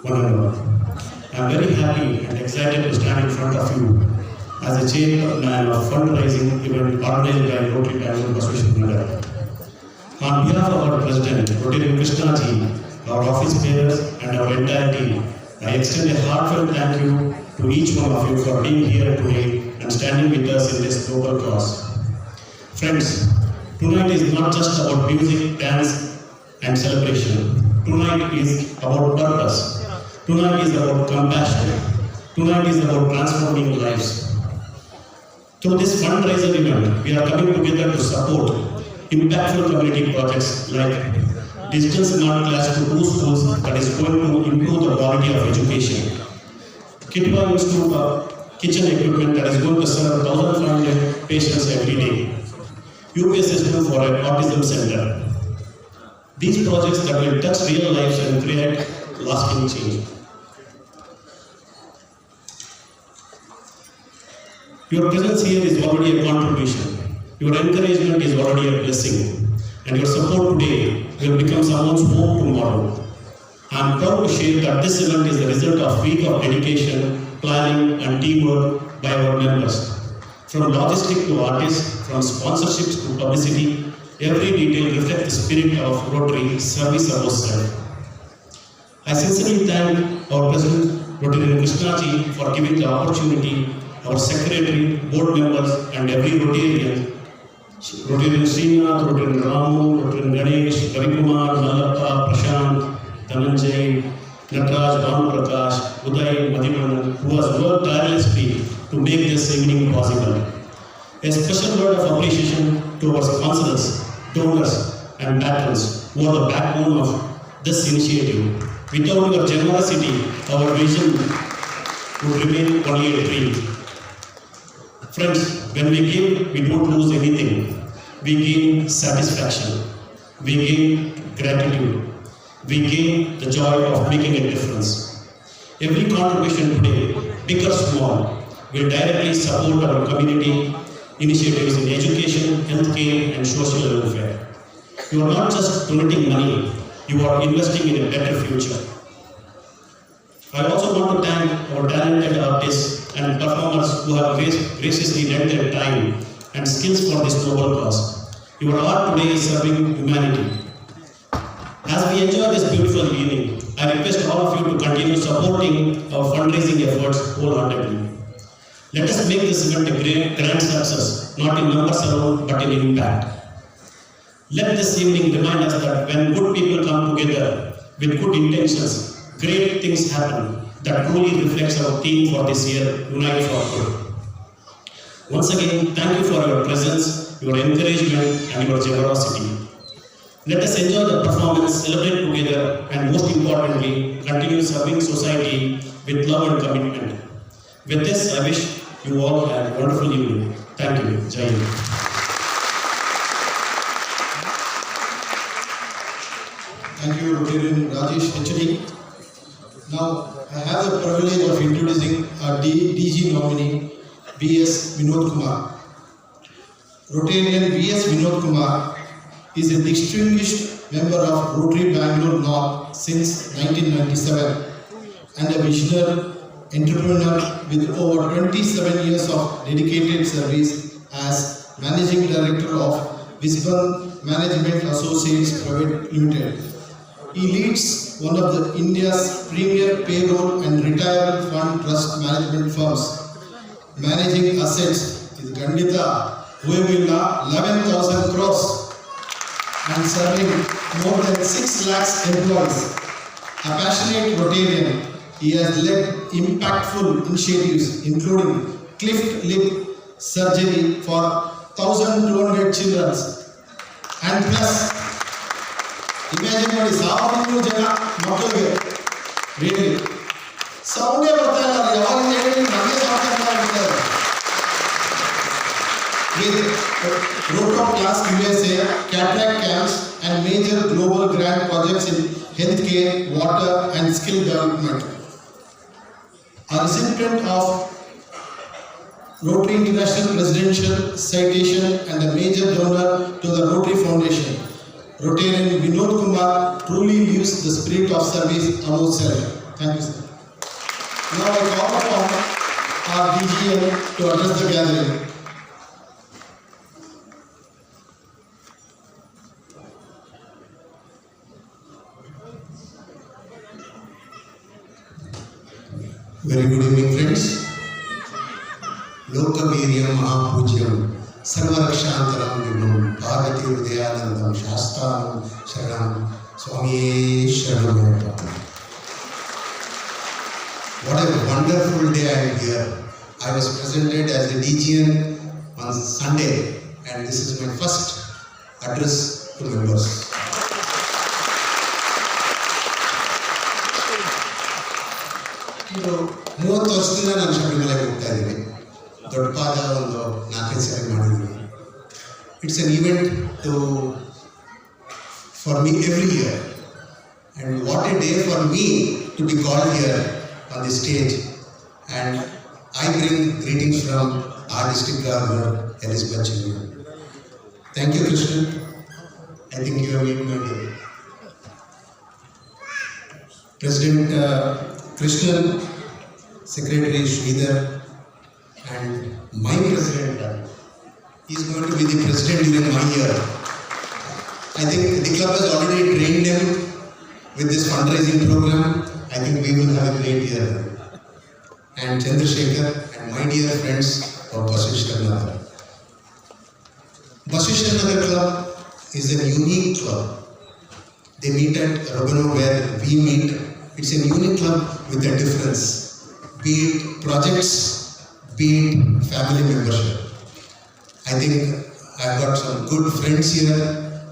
one and all. I am very happy and excited to stand in front of you as a chairman of fundraising event organized by Rotary Bangalore Association Mandal. On behalf of our President, Rotary Krishna ji, our office bearers and our entire team, I extend a heartfelt thank you to each one of you for being here today and standing with us in this global cause. Friends, tonight is not just about music, dance and celebration. Tonight is about purpose. Tonight is about compassion. Tonight is about transforming lives. Through this fundraiser event, we are coming together to support impactful community projects like Digital Smart Class to 2 schools that is going to improve the quality of education. Kitwa Institute of Kitchen Equipment that is going to serve 1,500 patients every day. UPS system for an autism center. These projects that will touch real lives and create lasting change. Your presence here is already a contribution. Your encouragement is already a blessing. And your support today will become someone's hope tomorrow. I am proud to share that this event is the result of a week of dedication, planning and teamwork by our members. From logistics to artists, from sponsorships to publicity, every detail reflects the spirit of Rotary service above self. I sincerely thank our President, Rotary Krishna ji, for giving the opportunity, our Secretary, board members and every Rotarian, Rotarian Srinath, Rotarian Ramu, Rotarian Ganesh, Ravikumar, Nallappa, Prashant, Dhananjay, Natraj, Bhanu Prakash, Uday, Madhivanan, who has worked tirelessly to make this evening possible. A special word of appreciation to our sponsors, donors and patrons who are the backbone of this initiative. Without your generosity, our vision would remain only a dream. Friends, when we give, we don't lose anything. We gain satisfaction. We gain gratitude. We gain the joy of making a difference. Every contribution today, big or small, will directly support our community initiatives in education, healthcare, and social welfare. You are not just donating money, you are investing in a better future. I also want to thank our talented artists and performers who have graciously lent their time and skills for this noble cause. Your art today is serving humanity. As we enjoy this beautiful evening, I request all of you to continue supporting our fundraising efforts wholeheartedly. Let us make this event a grand success, not in numbers alone, but in impact. Let this evening remind us that when good people come together with good intentions, great things happen. That truly reflects our theme for this year, Unite for Good. Once again, thank you for your presence, your encouragement, and your generosity. Let us enjoy the performance, celebrate together, and most importantly, continue serving society with love and commitment. With this, I wish you all a wonderful evening. Thank you. Jai Hind. Thank you, Rotarian Rajesh HD. Now, I have the privilege of introducing our DG nominee, V.S. Vinod Kumar. Rotarian V.S. Vinod Kumar is a distinguished member of Rotary Bangalore North since 1997 and a visionary entrepreneur with over 27 years of dedicated service as Managing Director of Visban Management Associates Private Limited. He leads one of the India's premier payroll and retirement fund trust management firms. Managing assets is Gandita Uevilla 11,000 crores and serving more than 6 lakhs employees. A passionate Rotarian, he has led impactful initiatives including cleft lip surgery for 1,200 children and plus imagine what is happening to Jana Makalige. Really. Sound with Rotop Class USA, cataract camps and major global grant projects in healthcare, water and skill development. A recipient of Rotary International Presidential Citation and a major donor to the Rotary Foundation. Rotarian Vinod Kumar truly lives the spirit of service above self. Thank you, sir. Now I call upon our DGM to address the gathering. Very good evening, friends. Lokaviriyam Mahapujyam Sarvarakshantaram Vibhum Bhagavati Hridayanandam Shastanam Sharanam Swami Sharanam. What a wonderful day I am here. I was presented as a DGN on Sunday, and this is my first address to members. ಇದು 30 ವರ್ಷದಿಂದ ನಾನು ಶಬರಿಮಲೆಗೆ ಹೋಗ್ತಾ ಇದ್ದೀನಿ. ದೊಡ್ಡಪಾದ ಒಂದು 4-5 ಸರಿ ಮಾಡಿದ್ದೀನಿ. It's an event too for me every year, and what a day for me to be called here on the stage. And I bring greetings from our district governor Elizabeth Chenna. Thank you Krishnan. I think you have meet my day. President Krishnan, Secretary Sridhar, and my president is going to be the president during my year. I think the club has already trained him with this fundraising program. I think we will have a great year. And Chandrasekhar and my dear friends of Basishwar Nagar. Basishwar Nagar Club is a unique club. They meet at Raghunath where we meet. It's a unique club with a difference, be it projects, be it family membership. I think I've got some good friends here,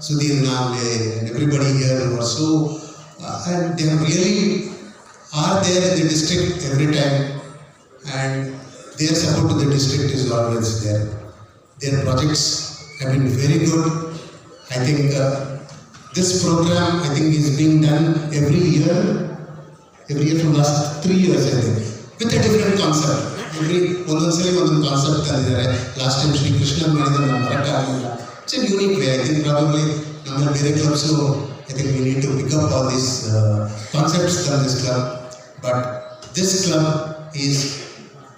Sudhir Navle and everybody here who are so, and they really are there in the district every time, and their support to the district is always there. Their projects have been very good. I think this program, I think, is being done every year from last 3 years, I think, with a different concept. ಒಂದೊಂದ್ಸಲಿ ಒಂದೊಂದು concept ತಂದಿದ್ದಾರೆ. Last time Shri Krishna ಮಾಡಿದ್ರೆ ನಾವು ಬರೋಕ್ಕಾಗಲಿಲ್ಲ. It's a unique way. I think probably ನಮ್ಮಲ್ಲಿ ಬೇರೆ clubs I think we need to pick up all these concepts from this club. But this club is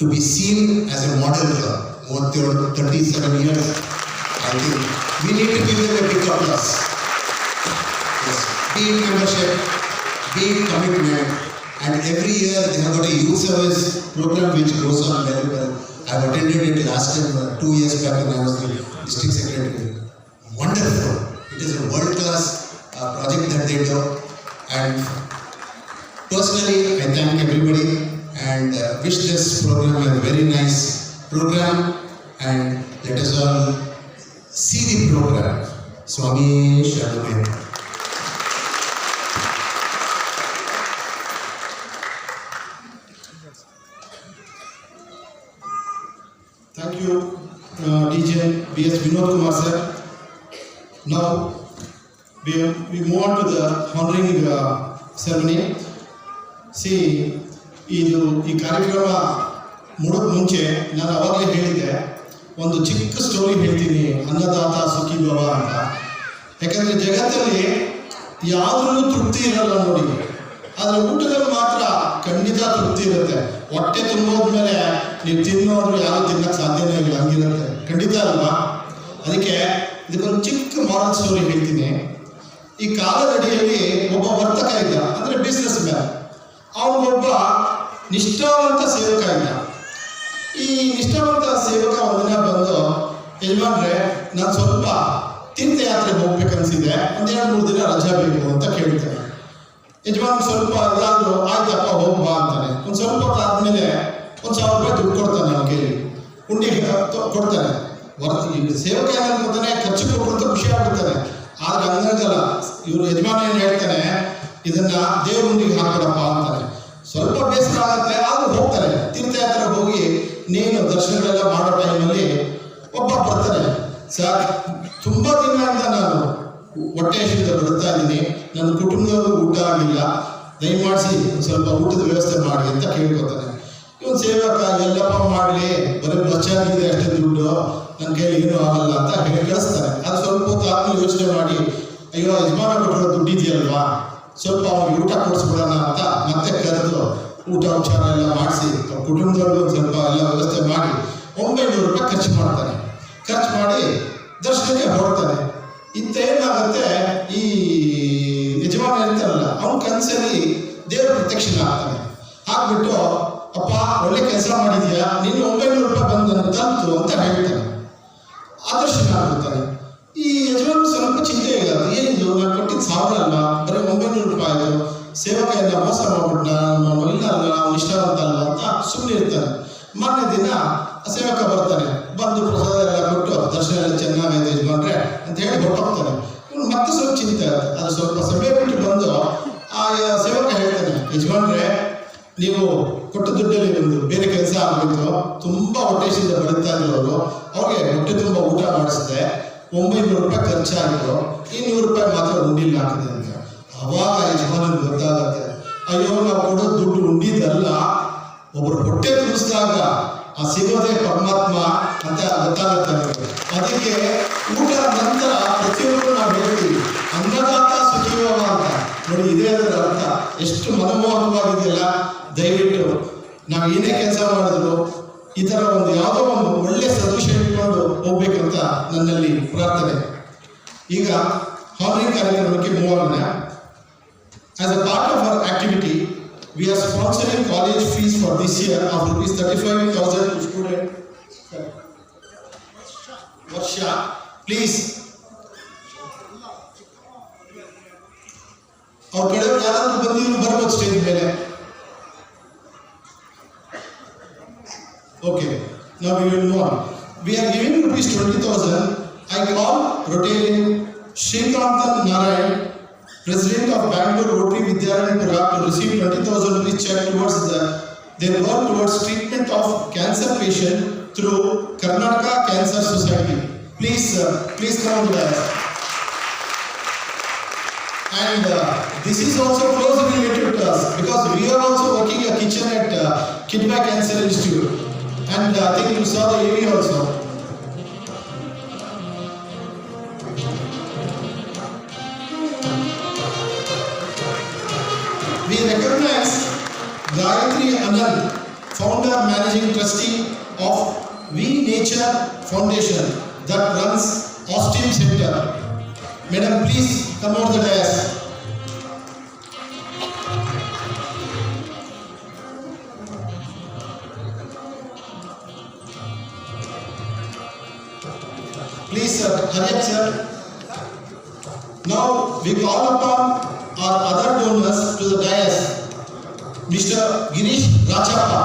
to be seen as a model club. 37 years. I think we need to give them a big applause. Yes. Be it membership, be it commitment, and every year they have got a youth service program which goes on very well. I have attended it last time 2 years back when I was the district secretary. Wonderful. It is a world-class project that they do, and personally I thank everybody and wish this program a very nice program, and let us all see the program. Swami Sharanam. Thank you, DJ B.S. Vinod Kumar sir. Now we move on to the honoring ceremony. See, ಈ ಕಾರ್ಯಕ್ರಮ ಮುಗಿದ ಮುಂಚೆ ನಾನು ಅವಾಗಲೇ ಹೇಳಿದ್ದೆ, ಒಂದು ಚಿಕ್ಕ story ಹೇಳ್ತೀನಿ, ಅನ್ನದಾತ ಸುಖಿ ಭವ ಅಂತ. ಯಾಕಂದರೆ ಜಗತ್ತಲ್ಲಿ ಯಾವುದರಲ್ಲೂ ತೃಪ್ತಿ ಇರಲ್ಲ ನೋಡಿ, ಆದರೆ ಊಟದಲ್ಲಿ ಮಾತ್ರ ಖಂಡಿತ ತೃಪ್ತಿ ಇರುತ್ತೆ. ಹೊಟ್ಟೆ ತುಂಬೋದ್ಮೇಲೆ ನೀವು ತಿನ್ನೋದ್ರು ಯಾರು ತಿನ್ನಕ್ಕೆ ಸಾಧ್ಯನೇ ಇಲ್ಲ, ಹಂಗಿರುತ್ತೆ. ಖಂಡಿತ ಅಲ್ವಾ? ಅದಕ್ಕೆ ಇದಕ್ಕೊಂದು ಚಿಕ್ಕ ಮಾರಲ್ ಸ್ಟೋರಿ ಹೇಳ್ತೀನಿ. ಈ ಕಾಲದ ಅಡಿಯಲ್ಲಿ ಒಬ್ಬ ವರ್ತಕ ಇದ್ದ, ಅಂದರೆ ಬಿಸ್ನೆಸ್ ಮ್ಯಾನ್. ಅವನಿಗೊಬ್ಬ ನಿಷ್ಠಾವಂತ ಸೇವಕ ಇದ್ದ. ಈ ನಿಷ್ಠಾವಂತ ಸೇವಕ ಒಂದಿನ ಬಂದು, ಯಜಮಾನ್ರೆ ನಾನು ಸ್ವಲ್ಪ ತೀರ್ಥಯಾತ್ರೆಗೆ ಹೋಗ್ಬೇಕನ್ಸಿದೆ, 1-2-3 ದಿನ ರಜಾ ಬೇಕು ಅಂತ ಕೇಳ್ತಾನೆ. ಯಜಮಾನ್ ಸ್ವಲ್ಪ ಎಲ್ಲಾದರೂ ಆಯ್ತಪ್ಪ ಹೋಗ್ಬಾ ಅಂತಾನೆ. ಒಂದು ಸ್ವಲ್ಪ ಹೊತ್ತು ಆದಮೇಲೆ 1,000 ರೂಪಾಯಿ ದುಡ್ಡು ಕೊಡ್ತಾನೆ. ನಮ್ಮ ಕೈಲಿ ಉಂಡಿ ಕೊಡ್ತಾನೆ. ಸೇವಕ ಏನಾಗ್ತಾನೆ, ಖರ್ಚು ಕೊಡ್ಕೊಂತ ಖುಷಿ ಆಗ್ಬಿಡ್ತಾನೆ. ಆದ್ರೆ ಹಂಗಾಗಲ್ಲ. ಇವರು ಯಜಮಾನ ಏನು ಹೇಳ್ತಾನೆ, ಇದನ್ನ ದೇವ್ರ ಉಂಡಿಗೆ ಹಾಕ್ಬಿಡಪ್ಪ ಅಂತಾನೆ. ಸ್ವಲ್ಪ ಬೇಸರ ಆಗುತ್ತೆ, ಆದ್ರೂ ಹೋಗ್ತಾರೆ. ತೀರ್ಥಯಾತ್ರೆ ಹೋಗಿ ನೀನು ದರ್ಶನಗಳೆಲ್ಲ ಮಾಡೋ ಟೈಮಲ್ಲಿ ಒಬ್ಬ ಬರ್ತಾನೆ. ಸರ್, ತುಂಬ ದಿನದಿಂದ ನಾನು ಹೊಟ್ಟೆ ಹಸಿದ ಬರ್ತಾ ಇದ್ದೀನಿ, ನನ್ನ ಕುಟುಂಬದವರು ಊಟ ಆಗಿಲ್ಲ, ದಯಮಾಡಿಸಿ ಸ್ವಲ್ಪ ಊಟದ ವ್ಯವಸ್ಥೆ ಮಾಡಿ ಅಂತ ಕೇಳ್ಕೊತಾನೆ. ಇವನು ಸೇವಕ, ಎಲ್ಲಪ್ಪ ಮಾಡಲಿ, ಬರೀ ಬಚ್ಚಾಗಿದೆ ಅಷ್ಟೇ ದುಡ್ಡು, ನನ್ನ ಕೈಲಿ ಏನೂ ಆಗಲ್ಲ ಅಂತ ಹೇಳಿ ಕಳಿಸ್ತಾನೆ. ಅದು ಸ್ವಲ್ಪ ಹೊತ್ತು ಆದ್ಮೇಲೆ ಯೋಚನೆ ಮಾಡಿ, ಅಯ್ಯೋ ಯಜಮಾನ ಕೊಟ್ಟಿರೋ ದುಡ್ಡು ಇದೆಯಲ್ವಾ ಸ್ವಲ್ಪ ಅವ್ನಿಗೆ ಊಟ ಕೊಡಿಸ್ಬಿಡೋಣ ಅಂತ ಮತ್ತೆ ಕರೆದು ಊಟ ಉಪಚಾರ ಎಲ್ಲ ಮಾಡಿಸಿ ಕುಟುಂಬದಲ್ಲೂ ಸ್ವಲ್ಪ ಎಲ್ಲ ವ್ಯವಸ್ಥೆ ಮಾಡಿ 900 ರೂಪಾಯಿ ಖರ್ಚು ಮಾಡ್ತಾನೆ. ಖರ್ಚು ಮಾಡಿ ದರ್ಶನಕ್ಕೆ ಹೊರಡ್ತಾನೆ. ಇಂತೇನಾಗುತ್ತೆ, ಈ ಯಜಮಾನ ಇರ್ತಾರಲ್ಲ ಅವ್ನ ಕನಸಲ್ಲಿ ದೇವರ ಪ್ರತ್ಯಕ್ಷನ ಆಗ್ತಾನೆ. ಆಗ್ಬಿಟ್ಟು ಅಪ್ಪ ಒಳ್ಳೆ ಕೆಲಸ ಮಾಡಿದ್ಯಾ, ನೀನು 900 ರೂಪಾಯಿ ಬಂದು ತಂತು ಅಂತ ಹೇಳ್ತಾನೆ. ಆದರ್ಶನ ಆಗ್ಬಿಡ್ತಾನೆ. ಈ ಯಜಮಾನ ಸ್ವಲ್ಪ ಚಿಂತೆ ಇಲ್ಲ, ಏನಿದು ನಾನು ಕೊಟ್ಟಿದ್ದು 1000 ಅಲ್ವಾ, ಬರೀ 900 ರೂಪಾಯಿ ಆಯಿತು, ಸೇವಕ ಎಲ್ಲ ಮೋಸ ಮಾಡ್ಬಿಟ್ಟ, ನಾನು ಇಲ್ಲ ಅಲ್ಲ, ಅವ್ನು ಇಷ್ಟ ಅಂತಲ್ಲ ಅಂತ ಸುಮ್ಮನೆ ಇರ್ತಾನೆ. ಮಾರನೇ ದಿನ ಸೇವಕ ಬರ್ತಾನೆ, ಬಂದು ಪ್ರಸಾದ ಎಲ್ಲ ಕೊಟ್ಟು ದರ್ಶನ ಎಲ್ಲ ಚೆನ್ನಾಗೈತೆ ಯಜಮಾನ್ರೆ ಅಂತ ಹೇಳಿ ಹೊರಟೋಗ್ತಾನೆ. ಇವನು ಮತ್ತೆ ಸ್ವಲ್ಪ ಚಿಂತೆ ಆಗುತ್ತೆ. ಅದು ಸ್ವಲ್ಪ ಸಮಯ ಬಿಟ್ಟು ಬಂದು ಆ ಸೇವಕ ಹೇಳ್ತಾನೆ, ಯಜಮಾನ್ರೆ ನೀವು ಕೊಟ್ಟ ದುಡ್ಡಲ್ಲಿ ಒಂದು ಬೇರೆ ಕೆಲಸ ಆಗ್ಬಿಟ್ಟು ತುಂಬ ಹೊಟ್ಟೆಸಿಂದ ಬರುತ್ತಾ ಇರೋರು, ಅವ್ರಿಗೆ ಹೊಟ್ಟೆ ತುಂಬ ಊಟ ಮಾಡಿಸಿದೆ, 900 ರೂಪಾಯಿ ಖರ್ಚಾಗಿತ್ತು, 200 ರೂಪಾಯಿ ಮಾತ್ರ ಉಂಡಿಲ್ಲ ಹಾಕಿದೆ ಅಂತ. ಅವಾಗ ಯಜಮಾನನಿಗೆ ಗೊತ್ತಾಗತ್ತೆ, ಅಯ್ಯೋ ನಾವು ಕೊಡೋ ದುಡ್ಡು ಉಂಡಿದ್ದಲ್ಲ, ಒಬ್ಬರು ಹೊಟ್ಟೆ ತುಂಬಿಸಿದಾಗ ಆ ಸಿಗೋದೇ ಪರಮಾತ್ಮ ಅಂತ ಗೊತ್ತಾಗುತ್ತೆ ನಮಗೆ. ಅದಕ್ಕೆ ಊಟ ನಂತರ ಪ್ರತಿಯೊಬ್ಬರು ನಾವು ಹೇಳ್ತೀವಿ ಅನ್ನದಾತ ಸುಖೀಭವ ಅಂತ. ನೋಡಿ, ಇದೇ ಅದರ ಅರ್ಥ. ಎಷ್ಟು ಮನಮೋಹಕವಾಗಿದೆಯಲ್ಲ. ದಯವಿಟ್ಟು ನಾವು ಏನೇ ಕೆಲಸ ಮಾಡಿದ್ರು ಈ ಥರ ಒಂದು ಯಾವುದೋ ಒಂದು ಒಳ್ಳೆ ಸದೃಶ್ಯ ಇಟ್ಕೊಂಡು ಹೋಗ್ಬೇಕಂತ ನನ್ನಲ್ಲಿ ಪ್ರಾರ್ಥನೆ. ಈಗ ಹಾನರಿಂಗ್ ಕಾರ್ಯಕ್ರಮಕ್ಕೆ ಮೂವ್ ಆಗೋಣ. As a part of our activity, we are sponsoring college fees for this year of rupees 35,000 to student. Varsha, please. ಅವ್ರ ಕಡೆ ಯಾರಾದ್ರೂ ಬಂದಿದ್ರು ಬರ್ಬೋದು ಸ್ಟೇಜ್ ಮೇಲೆ. Okay, now we will move on. We are giving rupees 20,000. I call Rotarian Srikantan Narayan, President of Bangalore Rotary Vidyaranipura, to receive 20,000 rupees check towards their work towards treatment of cancer patient through Karnataka Cancer Society. Please come on the dais. And this is also closely related to us because we are also working a kitchen at Kidwai Cancer Institute, and I think you saw the AV also. We recognize Gayatri Anand, founder managing trustee of We Nature Foundation that runs Austin Center. Madam, please come over the dais. Please, sir, hurry up, sir. Now we call upon our other donors to the dais. Mr. Girish Rachappa.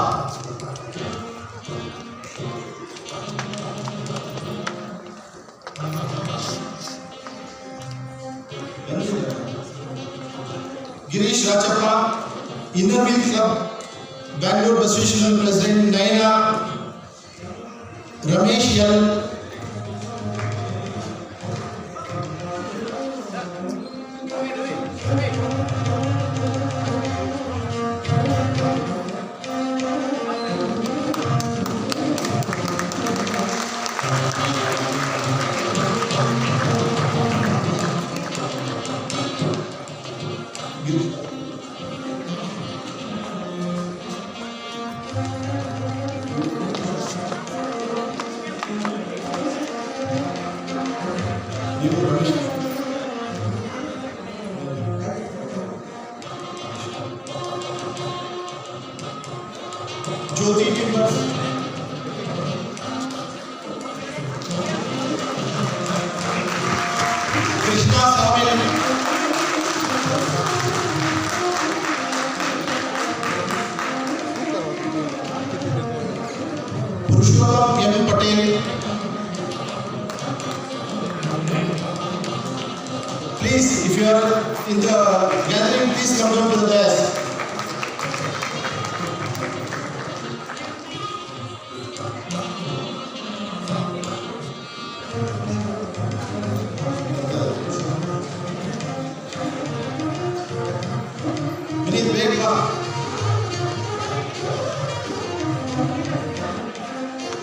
Girish Rachappa, Inner Wheel Club, Bangalore Association President Naina, Ramesh L. Jyoti Timbers, Krishna Savil, Purushottam M. Patel. Please, if you are in the gathering, please come down to the dais.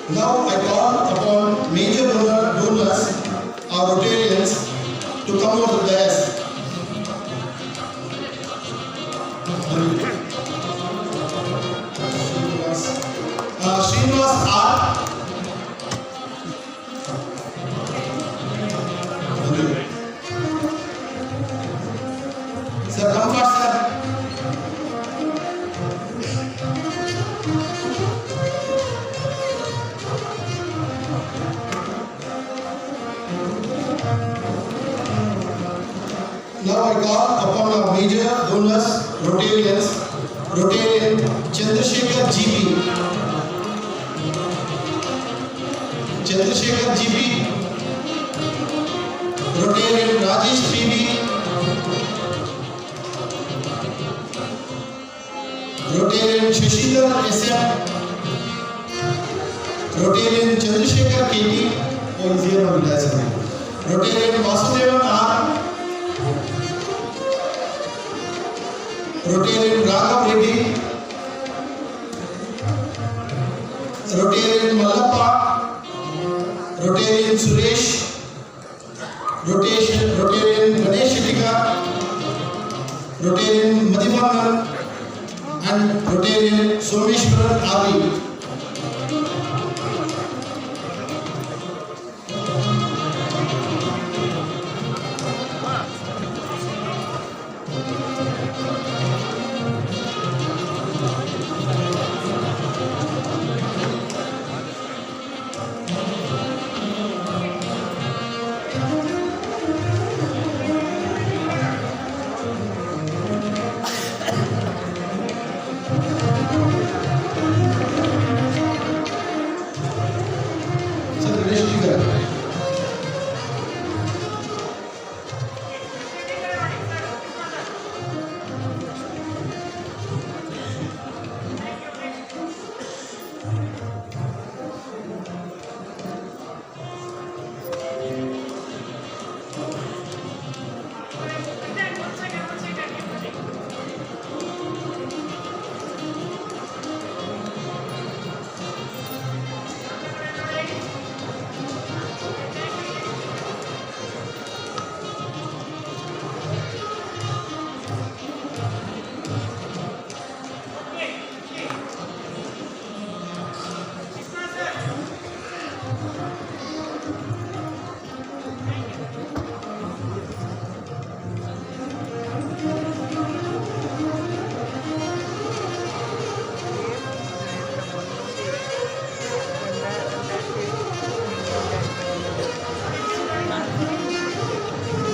Now I call upon major donors, our Rotarians, to come over to the dais. R. Sir, come first, sir. Now I call upon our major donors, Rotarians, Rotarian Chandrasekhar GB. Chandrasekhar GB. Rotarian Rajesh PB. Rotarian Shashidhar SM. Rotarian Chandrasekhar KT. Oh, is here on the Rotarian Vasudevan R. Rotarian Raghav Reddy, Rotarian Mallappa, Rotarian Suresh, Rotarian Ganesh Shettika, Rotarian Madhivanan, and Rotarian Someshwaran Avi.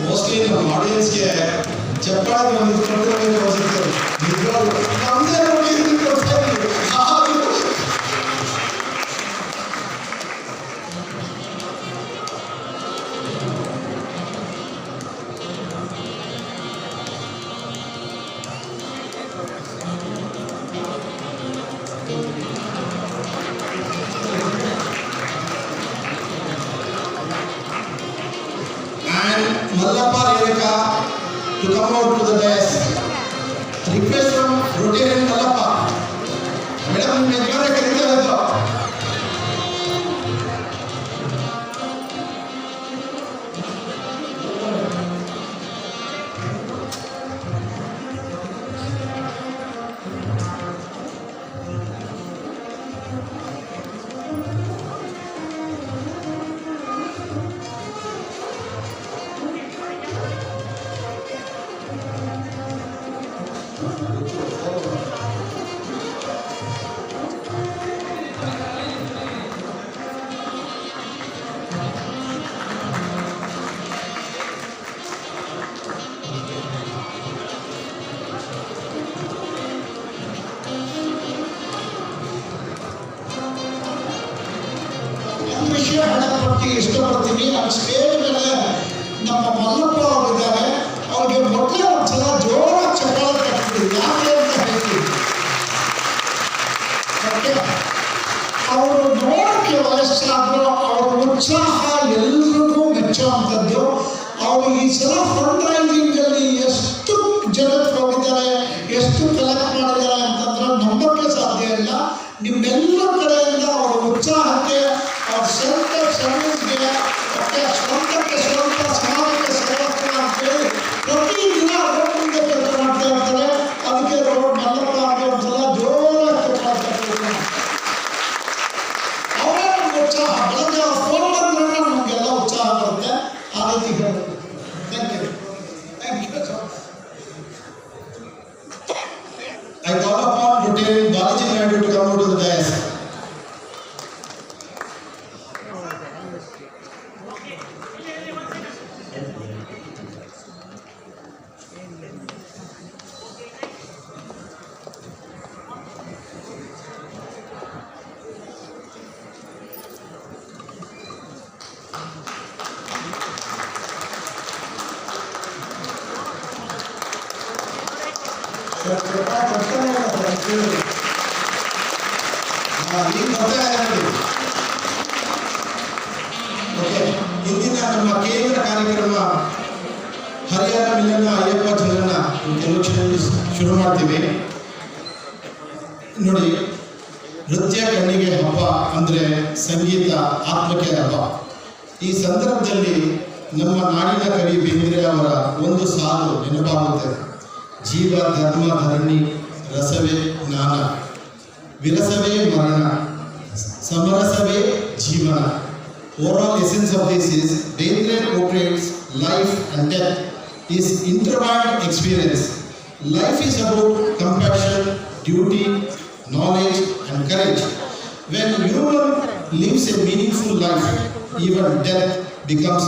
Mostly in the audience here, చెప్పాలి మనం కొడుకునే వస్తారు నిజాలు అందరూ మీరు కొడతారు Mallappa Revika to come out to the dais. Request from Rotarian Mallappa. Madam, you may join a ವಿಷಯ ಹೇಳೋದಕ್ಕೆ ಇಷ್ಟಪಡ್ತೀನಿ. ನಮ್ಮ ಸ್ಟೇಜ್ ಮೇಲೆ ನಮ್ಮ ಮಲ್ಲಪ್ಪ ಅವರಿದ್ದಾರೆ, ಅವ್ರಿಗೆ ಮೊದಲೇ ಒಂದ್ಸಲ ಜೋರಾಗಿ ಚಪ್ಪಾಳೆ ಕಟ್ತೀವಿ. ಯಾಕೆ ಅಂತ ಹೇಳ್ತೀವಿ, ಅವರು ನೋಡೋಕ್ಕೆ ವಯಸ್ಸಾದ್ರು ಅವ್ರ ಉತ್ಸಾಹ ಎಲ್ರಿಗೂ ಮೆಚ್ಚುವಂಥದ್ದು. ಅವರು ಈ ಸಲ ಫಂಡ್ ರೈಸಿಂಗ್ ಅಲ್ಲಿ ಎಷ್ಟು ಜನಕ್ಕೆ ಹೋಗಿದ್ದಾರೆ, ಎಷ್ಟು ಕಲೆಕ್ಟ್ ಮಾಡಿದ್ದಾರೆ ಅಂತಂದ್ರೆ ನಂಬಕ್ಕೆ ಸಾಧ್ಯ ಇಲ್ಲ. ನಿಮ್ಮೆಲ್ಲ ಕಡೆಯಿಂದ ಅವರ ಉತ್ಸಾಹಕ್ಕೆ, ಅವ್ರ ಸ್ವಂತ ಸರ್ವಿಸ್ಗೆ, ಸ್ವಂತಕ್ಕೆ ಸ್ವಲ್ಪ ಸಮಾಜಕ್ಕೆ ಸೇವಕ ಅಂತೇಳಿ ಪ್ರತಿದಿನ Rotarian Balaji Naidu to come to the dais. ಇಂದಿನ ನಮ್ಮ ಕೇಂದ್ರ ಕಾರ್ಯಕ್ರಮ ಹರಿಹರ ಮಿಲನ ಅಯ್ಯಪ್ಪ ಜಲನ ಕೆಲವು ಕ್ಷಣದಲ್ಲಿ ಶುರು ಮಾಡ್ತೀವಿ. ನೋಡಿ, ನೃತ್ಯ ಕಣ್ಣಿಗೆ ಹಬ್ಬ ಅಂದರೆ ಸಂಗೀತ ಆತ್ಮಕ್ಕೆ ಹಬ್ಬ. ಈ ಸಂದರ್ಭದಲ್ಲಿ ನಮ್ಮ ನಾಡಿನ ಕವಿ ಬೇಂದ್ರೆ ಅವರ ಒಂದು ಸಾಲು ನೆನಪಾಗುತ್ತೆ. ಜೀವ ಧರ್ಮ ಧರಣಿ ರಸವೇ ಜ್ಞಾನ, ವಿರಸವೇ ಮರಣ, ಸಮರಸವೇ ಜೀವನ. Overall essence of this is Bendre portrays life and death is intertwined experience. Life is about compassion, duty, knowledge and courage. When human lives a meaningful life, even death becomes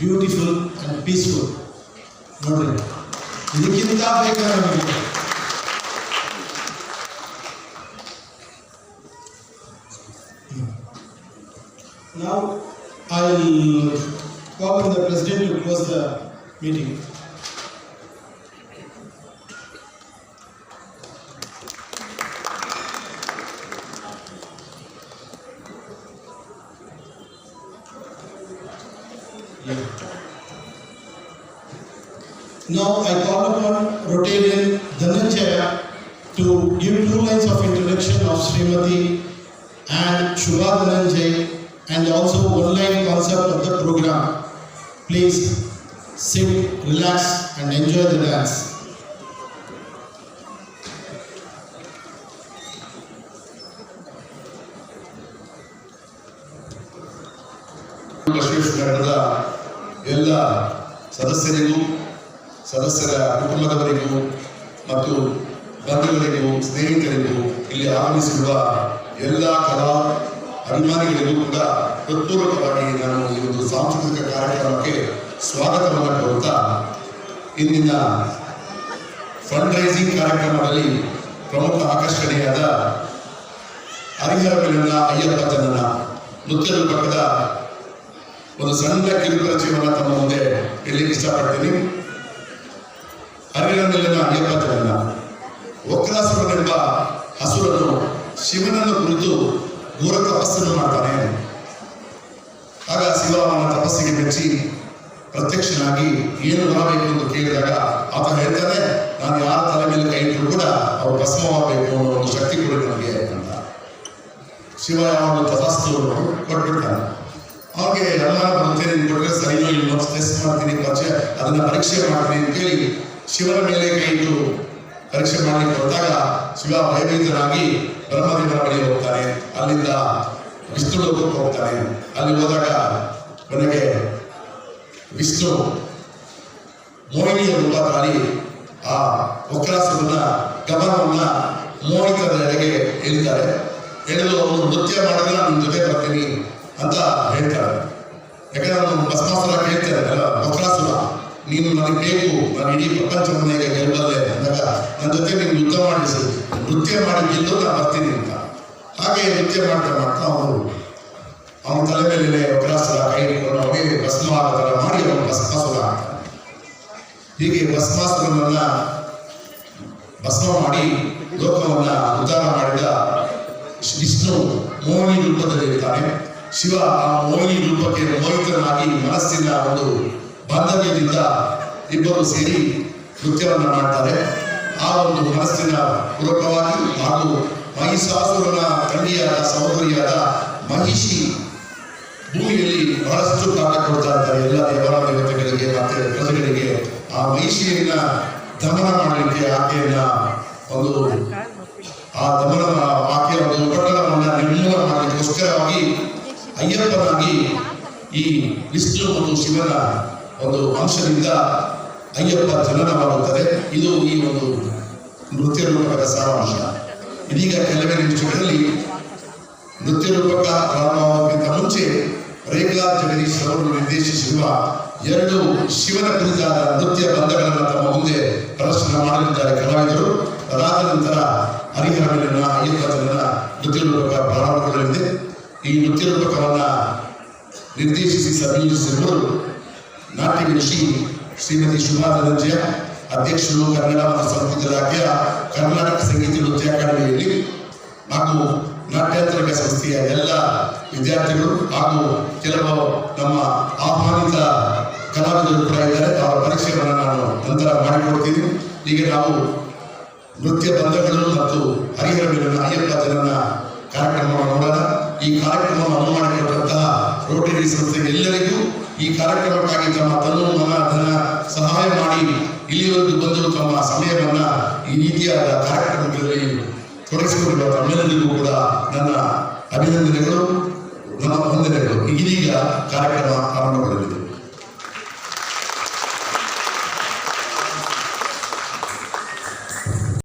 beautiful and peaceful. Nodri, ಇದಕ್ಕಿಂತ ಬೇಕಾದ್ರೆ now I will call on the President to close the meeting. Now I call upon Rotarian Dhananjaya to give 2 lines of introduction of Srimati and Shubha Dhananjay and also 1-line concept of the program. Please sit, relax and enjoy the dance. ಬಸವೇಶ್ವರದ ಎಲ್ಲ ಸದಸ್ಯರಿಗೂ, ಸದಸ್ಯರ ಕುಟುಂಬದವರಿಗೂ ಮತ್ತು ಬಂಧುಗಳಿಗೂ, ಸ್ನೇಹಿತರಿಗೂ, ಇಲ್ಲಿ ಆಗಮಿಸಿರುವ ಎಲ್ಲ ಕಲಾ ಅಭಿಮಾನಿಗಳಿಗೂ ಕೂಡ ಹೃತ್ಪೂರ್ವಕವಾಗಿ ನಾನು ಈ ಒಂದು ಸಾಂಸ್ಕೃತಿಕ ಕಾರ್ಯಕ್ರಮಕ್ಕೆ ಸ್ವಾಗತವನ್ನು ಕೋರುತ್ತಾ, ಇಂದಿನ ಫಂಡ್ ರೈಸಿಂಗ್ ಕಾರ್ಯಕ್ರಮದಲ್ಲಿ ಪ್ರಮುಖ ಆಕರ್ಷಣೆಯಾದ ಹರಿಹರ ಮಿಲನ ಅಯ್ಯಪ್ಪ ಜನನ ನೃತ್ಯ ರೂಪಕದ ಒಂದು ಸಣ್ಣ ಕಿರುಪರಿಚಯವನ್ನು ತಮ್ಮ ಮುಂದೆ ಹೇಳಲಿಕ್ಕೆ ಇಷ್ಟಪಡ್ತೀನಿ. ಹರಿಹರ ಮಿಲನ ಅಯ್ಯಪ್ಪ ಜನನ ವಕ್ರಾಸುರನೆಂಬ ಹಸುರನು ಶಿವನನ್ನು ಕುರಿತು ಘೋರ ತಪಸ್ಸನ್ನು ಮಾಡ್ತಾನೆ. ಆಗ ಶಿವ ಅವನ ತಪಸ್ಸಿಗೆ ಮೆಚ್ಚಿ ಪ್ರತ್ಯಕ್ಷನಾಗಿ ಏನು ಮಾಡಬೇಕು ಎಂದು ಕೇಳಿದಾಗ ಆತ ಹೇಳ್ತಾನೆ, ನಾನು ಯಾರ ತಲೆ ಮೇಲೆ ಕೈ ಇಟ್ಟರು ಕೂಡ ಅವರು ಭಸ್ಮವಾಗಬೇಕು ಅನ್ನೋ ಒಂದು ಶಕ್ತಿ ಕೊಡಿ ನನಗೆ ಅಂತ. ಶಿವ ಅವನು ತಪಸ್ಸು ಕೊಟ್ಬಿಡ್ತಾನೆ. ಅವ್ರಿಗೆ ಎಲ್ಲ ಬರುತ್ತೆ, ನೀನು ಕೊಟ್ಟರೆ ಸರಿನೋ ಇಲ್ಲೋ ಟೆಸ್ಟ್ ಮಾಡ್ತೀನಿ, ಅದನ್ನ ಪರೀಕ್ಷೆ ಮಾಡ್ತೀನಿ ಅಂತೇಳಿ ಶಿವನ ಮೇಲೆ ಕೈ ಇಟ್ಟು ಪರೀಕ್ಷೆ ಮಾಡಲಿಕ್ಕೆ ಹೊರಟಾಗ ಶಿವ ಭಯಭೀತನಾಗಿ ಬ್ರಹ್ಮದೇವರ ಬಳಿ ಹೋಗ್ತಾನೆ. ಅಲ್ಲಿಂದ ವಿಷ್ಣು ಲೋಕಕ್ಕೆ ಹೋಗ್ತಾನೆ. ಅಲ್ಲಿ ಹೋದಾಗ ಕೊನೆಗೆ ವಿಷ್ಣು ಮೋಹಿನಿಯ ರೂಪ ತಾಳಿ ಆ ವಕ್ರಾಸುರನ ಗಮನವನ್ನ ಮೋಹಿತದ ಎಡೆಗೆ ಎಳಿತಾರೆ. ಎಳೆದು ಅವನು ನೃತ್ಯ ಮಾಡಿದ್ರೆ ನನ್ನ ಜೊತೆ ಬರ್ತೀನಿ ಅಂತ ಹೇಳ್ತಾರೆ. ಯಾಕಂದ್ರೆ ಅವನು ಭಸ್ಮಾಸುರ ಕೇಳ್ತಾರೆ, ವಕ್ರಾಸುರ ನೀನು ನನಗೆ ಬೇಕು, ನಾನು ಇಡೀ ಪ್ರಪಂಚವನ್ನೇ ಗೆಲ್ಲಬಲ್ಲೆ ಅಂದಾಗ ನನ್ನ ಜೊತೆ ನೀನು ಯುದ್ಧ ಮಾಡಿಸಿ ನೃತ್ಯ ಮಾಡಿ ಗೆದ್ದು ನಾನು ಬರ್ತೀನಿ ಅಂತ. ಹಾಗೆ ನೃತ್ಯ ಮಾಡ್ತಾ ಮಾಡ್ತಾ ಅವನ ತಲೆ ಮೇಲೆ ವಕ್ರಾಸುರ ಕೈ ಇಟ್ಕೊಂಡು ಅವನಿಗೆ ಭಸ್ಮ ಆಗೋ ಥರ ಮಾಡಿ ಅವನು ಭಸ್ಮಾಸುರ ಆಗ್ತಾನೆ. ಹೀಗೆ ಭಸ್ಮಾಸುರನನ್ನ ಭಸ್ಮ ಮಾಡಿ ಲೋಕವನ್ನ ಉದ್ಧಾರ ಮಾಡಿದ ವಿಷ್ಣು ಮೋಹಿನಿ ರೂಪದಲ್ಲಿ ಇರ್ತಾನೆ. ಶಿವ ಆ ಮೋಹಿನಿ ರೂಪಕ್ಕೆ ಮೋಹಿತನಾಗಿ ಮನಸ್ಸಿನ ಒಂದು ಬಾಂಧವ್ಯದಿಂದ ಇಬ್ಬರು ಸೇರಿ ನೃತ್ಯವನ್ನು ಮಾಡ್ತಾರೆ. ಆ ಒಂದು ಮನಸ್ಸಿನ ಪೂರಕವಾಗಿ ಹಾಗೂ ಮಹಿಷಾಸುರನ ತಂಗಿಯಾದ ಸಹೋದರಿಯಾದ ಮಹಿಷಿ ಭೂಮಿಯಲ್ಲಿ ಬಹಳಷ್ಟು ಕಾರ್ಯ ಕೊಡ್ತಾ ಇರ್ತಾರೆ ಎಲ್ಲ ದೇವರ ದೇವತೆಗಳಿಗೆ ಮತ್ತೆ ಪ್ರಜೆಗಳಿಗೆ. ಆ ಮಹಿಷಿಯನ್ನ ದಮನ ಮಾಡಲಿಕ್ಕೆ ಆಕೆಯನ್ನ ಒಂದು ಆ ದಮನ ಆಕೆಯ ಒಂದು ಉಪಟಳವನ್ನು ನಿರ್ಮೂಲ ಮಾಡಲಿಕ್ಕೋಸ್ಕರವಾಗಿ ಅಯ್ಯಪ್ಪನಾಗಿ ಈ ವಿಷ್ಣು ಮತ್ತು ಶಿವನ ಒಂದು ಅಂಶದಿಂದ ಅಯ್ಯಪ್ಪ ಜನನವಾಗುತ್ತದೆ. ಇದು ಈ ಒಂದು ನೃತ್ಯ ರೂಪಕದ ಸಾರಾಂಶ. ಇದೀಗ ಕೆಲವೇ ನಿಮಿಷಗಳಲ್ಲಿ ನೃತ್ಯ ರೂಪಕ ಪ್ರಾರಂಭವಾಗುವುದಕ್ಕಿಂತ ಮುಂಚೆ ರೇಖಾ ಜಗದೀಶ್ ಅವರು ನಿರ್ದೇಶಿಸಿರುವ 2 ಶಿವನ ಕುರಿತಾದ ನೃತ್ಯ ಬಂಧಗಳನ್ನು ತಮ್ಮ ಮುಂದೆ ಪ್ರದರ್ಶನ ಮಾಡಲಿದ್ದಾರೆ ಕಲಾವಿದರು. ಅದಾದ ನಂತರ ಹರಿಹರ ಮೇಲಿನ ಅಯ್ಯಪ್ಪ ಜನರ ನೃತ್ಯ ರೂಪಕ ಪ್ರಾರಂಭಗೊಳ್ಳಲಿದೆ. ಈ ನೃತ್ಯ ರೂಪಕವನ್ನು ನಿರ್ದೇಶಿಸಿ ಸಂಯೋಜಿಸಿರುವರು ನಾಟ್ಯ ವಿದುಷಿ ಶ್ರೀಮತಿ ಶುಭಾ ಧನಂಜಯ, ಅಧ್ಯಕ್ಷರು ಕನ್ನಡ ಮತ್ತು ಸಂಸ್ಕೃತಿ ಇಲಾಖೆಯ ಕರ್ನಾಟಕ ಸಂಗೀತ ನೃತ್ಯ ಅಕಾಡೆಮಿಯಲ್ಲಿ ಹಾಗೂ ನಾಟ್ಯಾಂತರಿಕ ಸಂಸ್ಥೆಯ ಎಲ್ಲ ವಿದ್ಯಾರ್ಥಿಗಳು ಹಾಗೂ ಕೆಲವು ನಮ್ಮ ಆಹ್ವಾನಿತ ಕಲಾವಿದರು ಕೂಡ ಇದ್ದಾರೆ. ಅವರ ಪರಿಚಯವನ್ನು ನಾನು ನಂತರ ಮಾಡಿಕೊಡ್ತೀನಿ. ಈಗ ನಾವು ನೃತ್ಯ ಬಂಧಗಳು ಮತ್ತು ಹರಿಹರ ಮೇಲಿನ ಅಯ್ಯಪ್ಪ ಜನನ ಕಾರ್ಯಕ್ರಮವನ್ನು ನೋಡೋಣ. ಈ ಕಾರ್ಯಕ್ರಮವನ್ನು ಅನುವು ಮಾಡಿಕೊಟ್ಟಂತಹ ರೋಟರಿ ಸಂಸ್ಥೆಗೆ ಎಲ್ಲರಿಗೂ ಈ ಕಾರ್ಯಕ್ರಮಕ್ಕಾಗಿ ತಮ್ಮ ತನು ಮನ ಧನ ಸಹಾಯ ಮಾಡಿ ಇಲ್ಲಿವರೆಗೂ ಬಂದು ತಮ್ಮ ಸಮಯವನ್ನ ಈ ರೀತಿಯಾದ ಕಾರ್ಯಕ್ರಮಗಳಲ್ಲಿ ತೊಡಗಿಸಿಕೊಂಡಿರುವ ತಮ್ಮೆಲ್ಲರಿಗೂ ಕೂಡ ನನ್ನ ಅಭಿನಂದನೆಗಳು, ನನ್ನ ವಂದನೆಗಳು. ಇದೀಗ ಕಾರ್ಯಕ್ರಮ ಆರಂಭಗೊಳ್ಳಲಿದೆ.